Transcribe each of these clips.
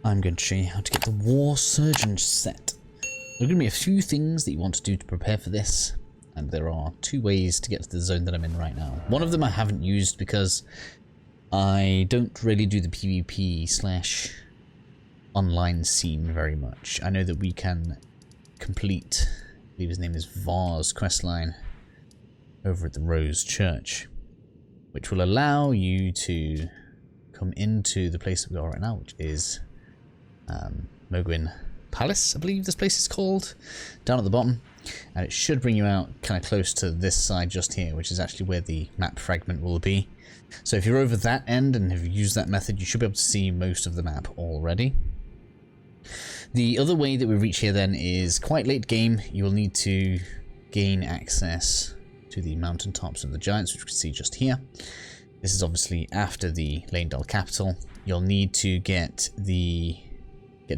I'm going to show you how to get the War Surgeon set. There are going to be a few things that you want to do to prepare for this, and there are two ways to get to the zone that I'm in right now. One of them I haven't used because I don't really do the PvP / online scene very much. I know that we can complete, I believe his name is Var's questline over at the Rose Church, which will allow you to come into the place that we are right now, which is Mohgwyn Palace, I believe this place is called, down at the bottom, and it should bring you out kind of close to this side just here, which is actually where the map fragment will be. So if you're over that end and have used that method, you should be able to see most of the map already. The other way that we reach here then is quite late game. You will need to gain access to the mountaintops of the giants, which we can see just here. This is obviously after the Leyndal capital. You'll need to get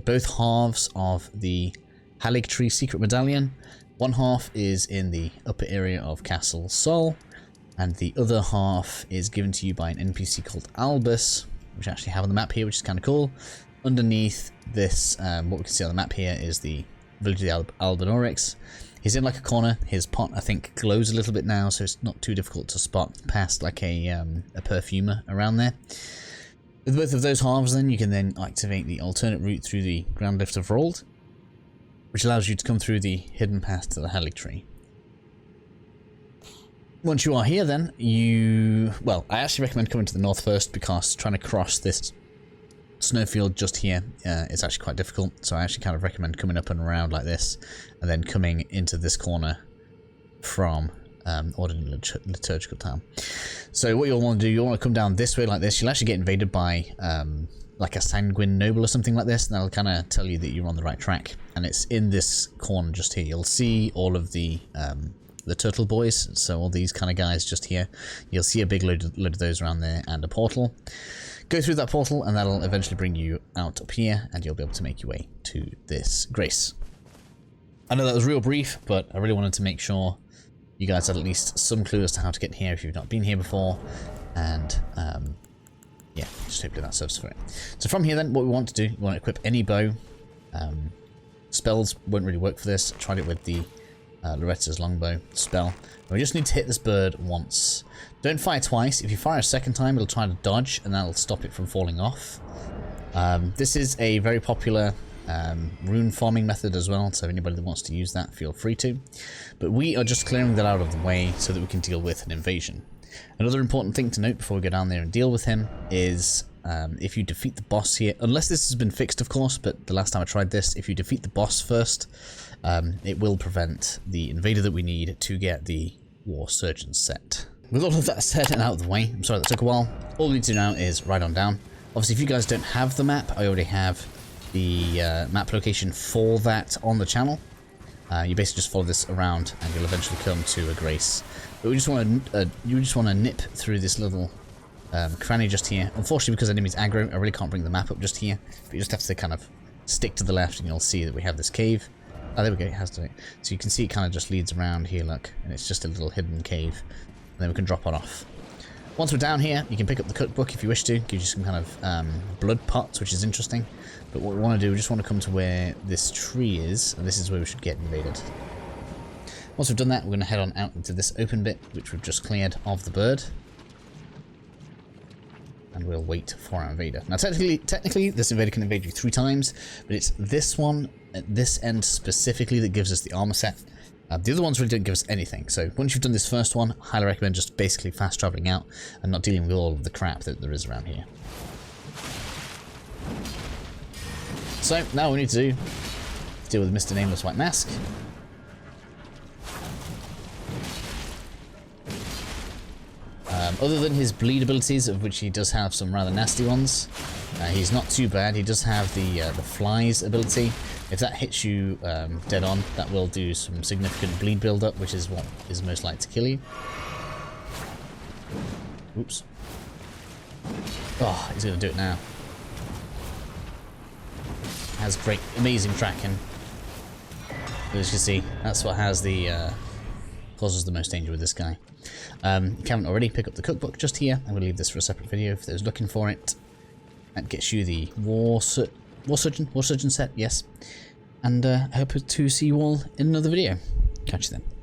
both halves of the Erdtree secret medallion. One half is in the upper area of Castle Sol, and the other half is given to you by an NPC called Albus, which I actually have on the map here, which is kind of cool. Underneath this, what we can see on the map here is the village of the Albinorix. He's in like a corner. His pot, I think, glows a little bit now, so it's not too difficult to spot past like a perfumer around there. With both of those halves then, you can then activate the alternate route through the Grand Lift of Rold, which allows you to come through the hidden path to the Erdtree. Once you are here then, well, I actually recommend coming to the north first because trying to cross this snowfield just here is actually quite difficult, so I actually kind of recommend coming up and around like this, and then coming into this corner from Ordinary Liturgical Town. So what you'll want to do, you'll want to come down this way like this. You'll actually get invaded by like a sanguine noble or something like this, and that'll kind of tell you that you're on the right track. And it's in this corner just here. You'll see all of the turtle boys, so all these kind of guys just here. You'll see a big load of those around there, and a portal. Go through that portal, and that'll eventually bring you out up here, and you'll be able to make your way to this grace. I know that was real brief, but I really wanted to make sure you guys had at least some clue as to how to get here if you've not been here before, and yeah, just hopefully that serves for it. So from here then, what we want to do, you want to equip any bow. Spells won't really work for this. I tried it with the Loretta's longbow spell. And we just need to hit this bird once. Don't fire twice. If you fire a second time, it'll try to dodge, and that'll stop it from falling off. This is a very popular rune farming method as well, so anybody that wants to use that, feel free to. But we are just clearing that out of the way so that we can deal with an invasion. Another important thing to note before we go down there and deal with him is if you defeat the boss here, unless this has been fixed of course, but the last time I tried this, if you defeat the boss first, it will prevent the invader that we need to get the War Surgeon set. With all of that said and out of the way, I'm sorry that took a while, all we need to do now is ride on down. Obviously if you guys don't have the map, I already have the map location for that on the channel. You basically just follow this around and you'll eventually come to a grace. But we just want to, you just want to nip through this little cranny just here. Unfortunately, because enemies aggro, I really can't bring the map up just here. But you just have to kind of stick to the left and you'll see that we have this cave. Oh, there we go, it has to. So you can see it kind of just leads around here, look, and it's just a little hidden cave. And then we can drop on off. Once we're down here, you can pick up the cookbook if you wish to. Gives you some kind of blood pots, which is interesting. But what we want to do, we just want to come to where this tree is, and this is where we should get invaded. Once we've done that, we're going to head on out into this open bit, which we've just cleared of the bird. And we'll wait for our invader. Now technically, this invader can invade you 3 times, but it's this one, at this end specifically, that gives us the armor set. The other ones really don't give us anything, so once you've done this first one, I highly recommend just basically fast traveling out and not dealing with all of the crap that there is around here. So now what we need to do is deal with Mr. Nameless White Mask. Other than his bleed abilities, of which he does have some rather nasty ones, he's not too bad. He does have the flies ability. If that hits you dead on, that will do some significant bleed build-up, which is what is most likely to kill you. Oops. Oh, he's going to do it now. Has great, amazing tracking. As you can see, that's what has the causes the most danger with this guy. If you haven't already, pick up the cookbook just here. I'm going to leave this for a separate video if there's looking for it. That gets you the War Surgeon set, yes. And I hope to see you all in another video. Catch you then.